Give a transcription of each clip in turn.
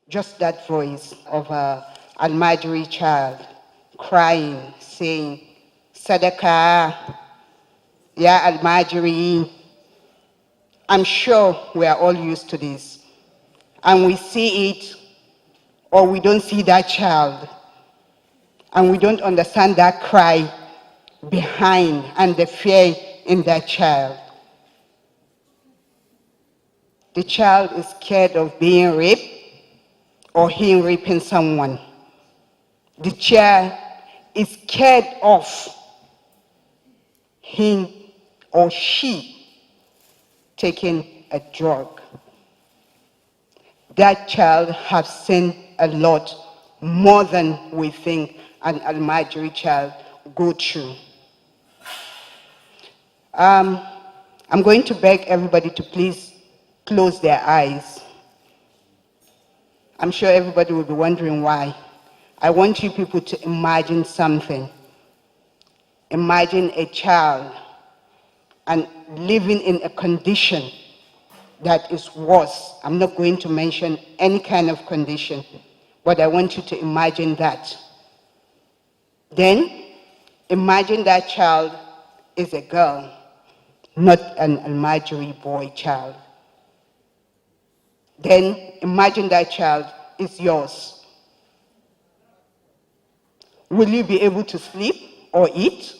Just that voice of a Almajirai child crying, saying, Sadaka, Ya Almajiri. I'm sure we are all used to this. And we see it, or we don't see that child, and we don't understand that cry behind and the fear in that child. The child is scared of being raped or him raping someone. The child is scared of him or she taking a drug. That child has seen a lot more than we think an Almajiri child go through. I'm going to beg everybody to please close their eyes. I'm sure everybody will be wondering why. I want you people to imagine something. Imagine a child and living in a condition that is worse. I'm not going to mention any kind of condition, but I want you to imagine that. Then, imagine that child is a girl, not an Almajiri boy child. Then, imagine that child is yours. Will you be able to sleep or eat?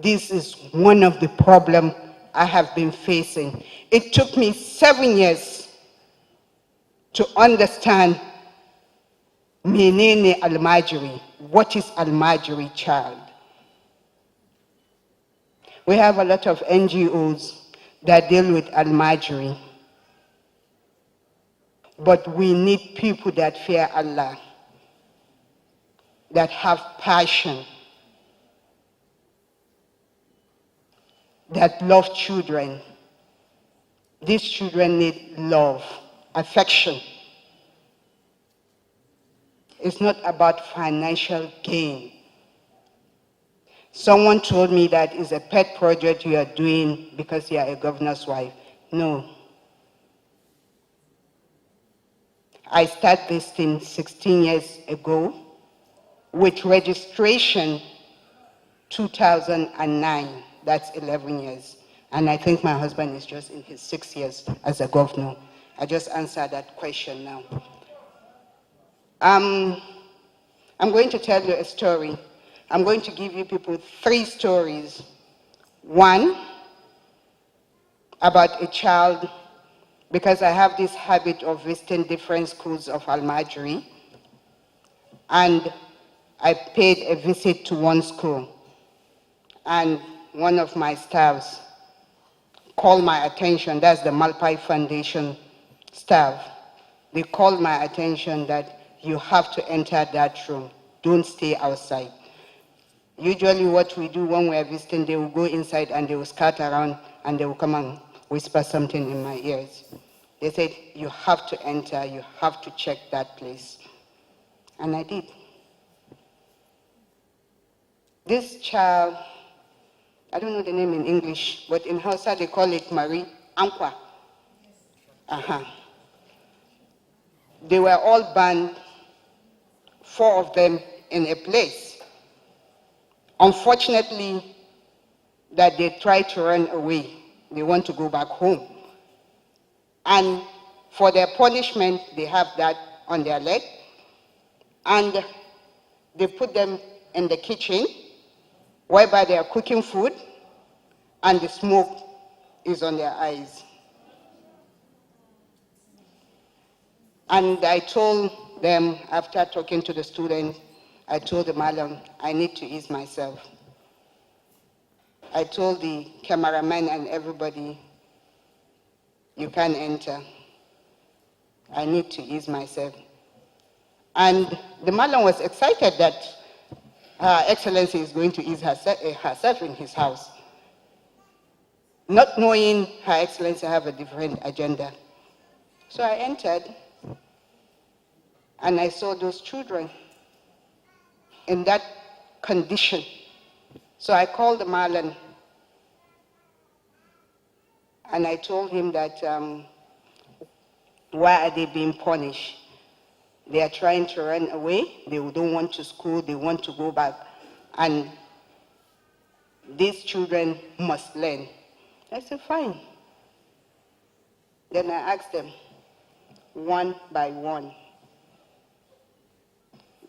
This is one of the problems I have been facing. It took me 7 years to understand menene Almajiri. What is Almajiri child? We have a lot of NGOs that deal with Almajiri, but we need people that fear Allah, that have passion, that love children. These children need love, affection. It's not about financial gain. Someone told me that it's a pet project you are doing because you are a governor's wife. No. I started this thing 16 years ago with registration 2009. That's 11 years. And I think my husband is just in his 6 years as a governor. I just answered that question now. I'm going to tell you a story. I'm going to give you people 3 stories. One, about a child, because I have this habit of visiting different schools of Almajiri, and I paid a visit to one school, and one of my staffs called my attention. That's the Malpai Foundation staff. They called my attention that you have to enter that room. Don't stay outside. Usually what we do when we are visiting, they will go inside and they will scatter around and they will come and whisper something in my ears. They said, you have to enter, you have to check that place. And I did. This child, I don't know the name in English, but in Hausa they call it Marie Ankwa. They were all banned, 4 of them in a place. Unfortunately, that they tried to run away. They want to go back home. And for their punishment, they have that on their leg. And they put them in the kitchen, whereby they are cooking food, and the smoke is on their eyes. And I told them, after talking to the students, I told the madam, I need to ease myself. I told the cameraman and everybody, you can't enter. I need to ease myself. And the madam was excited that Her Excellency is going to ease herself in his house. Not knowing Her Excellency have a different agenda. So I entered, and I saw those children in that condition. So I called the Malan, and I told him that Why are they being punished? They are trying to run away. They don't want to school. They want to go back. And these children must learn. I said, fine. Then I asked them, one by one,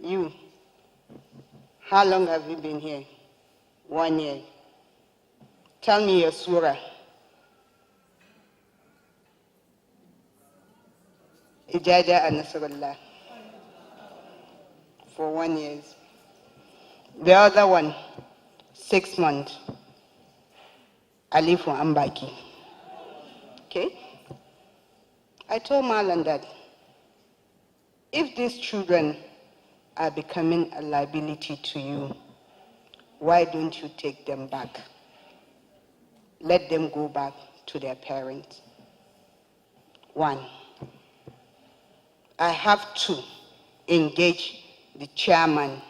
you, how long have you been here? 1 year. Tell me your surah. Ijaja and Nasrullah. For 1 year. The other one, 6 months. Alif Ambaki. Okay? I told Marlon that if these children are becoming a liability to you, why don't you take them back? Let them go back to their parents. One, I have to engage the chairman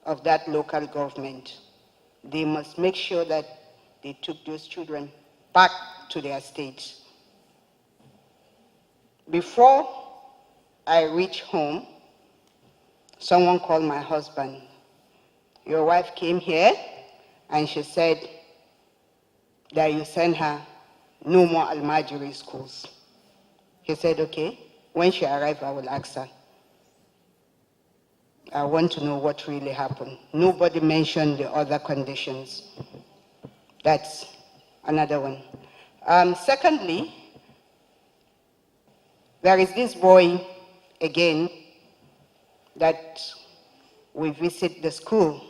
of that local government. They must make sure that they took those children back to their states. Before I reach home, someone called my husband. Your wife came here and she said that you send her no more Almajirai schools. He said, okay, when she arrives, I will ask her. I want to know what really happened. Nobody mentioned the other conditions. That's another one. Secondly, there is this boy, again, that we visit the school.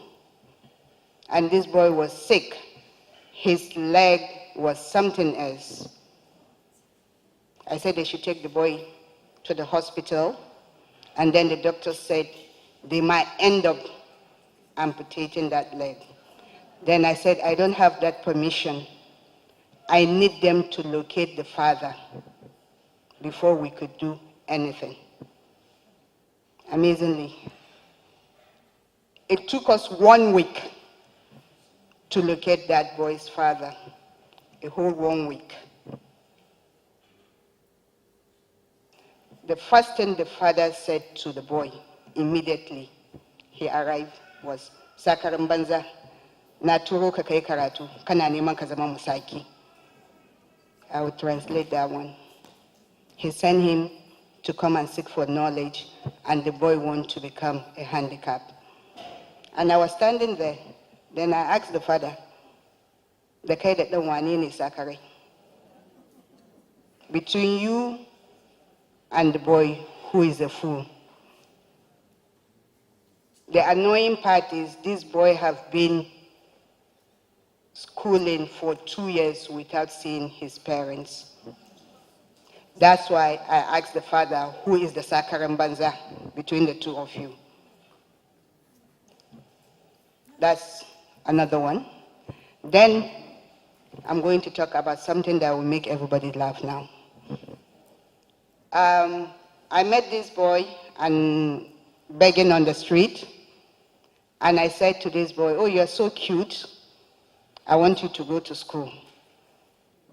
And this boy was sick. His leg was something else. I said they should take the boy to the hospital. And then the doctor said they might end up amputating that leg. Then I said, I don't have that permission. I need them to locate the father before we could do anything. Amazingly, it took us 1 week to locate that boy's father, a whole 1 week. The first thing the father said to the boy immediately he arrived was, Sakarin banza, na turo ka kai karatu, kana neman ka zama musaki. I will translate that one. He sent him to come and seek for knowledge, and the boy wanted to become a handicap. And I was standing there. Then I asked the father, the kai da dan wane ne Sakarai? Between you and the boy, who is a fool? The annoying part is this boy have been schooling for 2 years without seeing his parents. That's why I asked the father, who is the Sakaran Banza between the two of you? That's another one. Then I'm going to talk about something that will make everybody laugh now. I met this boy and begging on the street. And I said to this boy, oh, you're so cute. I want you to go to school.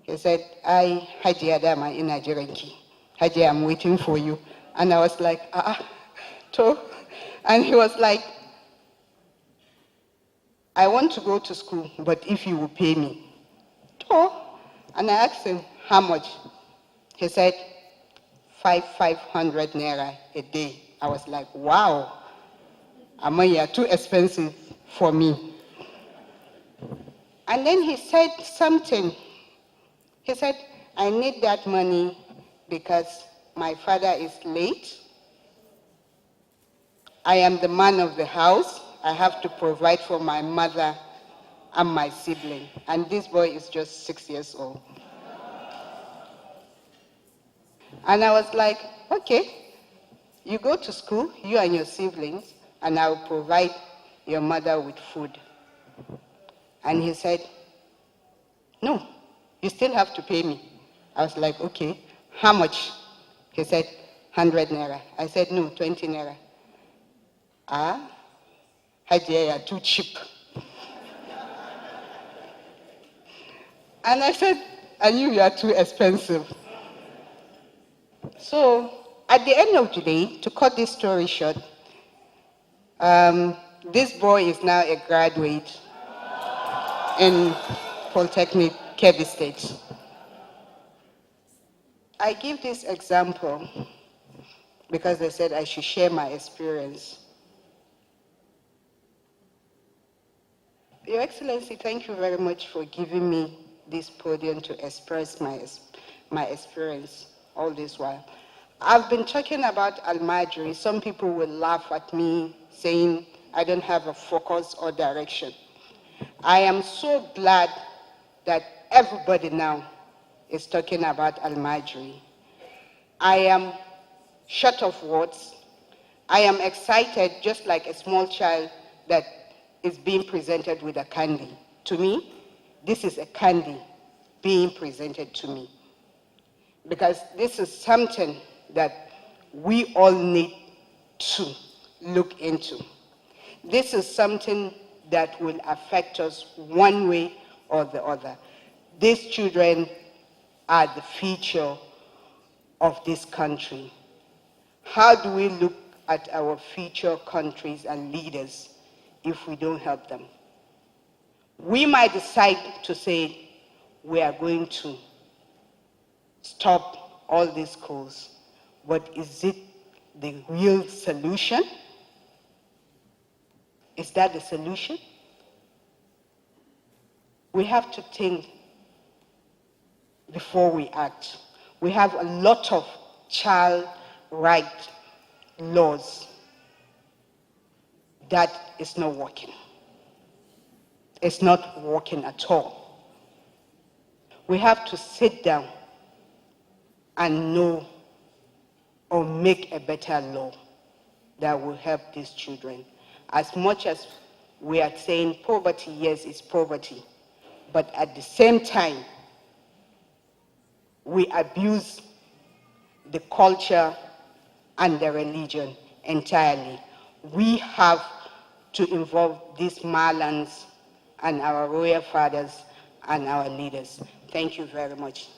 He said, Haji Adama in Nigeria. Haji, I'm waiting for you. And I was like, to. And he was like, I want to go to school, but if you will pay me. To. And I asked him, how much? He said, 500 naira a day. I was like, wow. Amaya, too expensive for me. And then he said something. He said, I need that money because my father is late. I am the man of the house. I have to provide for my mother and my sibling. And this boy is just 6 years old. And I was like, okay, you go to school, you and your siblings, and I will provide your mother with food. And he said, no, you still have to pay me. I was like, okay, how much? He said, 100 naira. I said, no, 20 naira. Haji, you're too cheap. And I said, I knew you are too expensive. So at the end of the day, to cut this story short, this boy is now a graduate in Polytechnic, Kebbi State. I give this example because they said I should share my experience. Your Excellency, thank you very much for giving me this podium to express my experience all this while. I've been talking about Almajirai. Some people will laugh at me saying I don't have a focus or direction. I am so glad that everybody now is talking about Almajirai. I am short of words. I am excited just like a small child that is being presented with a candy. To me, this is a candy being presented to me. Because this is something that we all need to look into. This is something that will affect us one way or the other. These children are the future of this country. How do we look at our future countries and leaders if we don't help them? We might decide to say we are going to stop all these schools, but is it the real solution? Is that the solution? We have to think before we act. We have a lot of child right laws that is not working. It's not working at all. We have to sit down and know or make a better law that will help these children. As much as we are saying poverty, yes, it's poverty, but at the same time, we abuse the culture and the religion entirely. We have to involve these Malans and our royal fathers and our leaders. Thank you very much.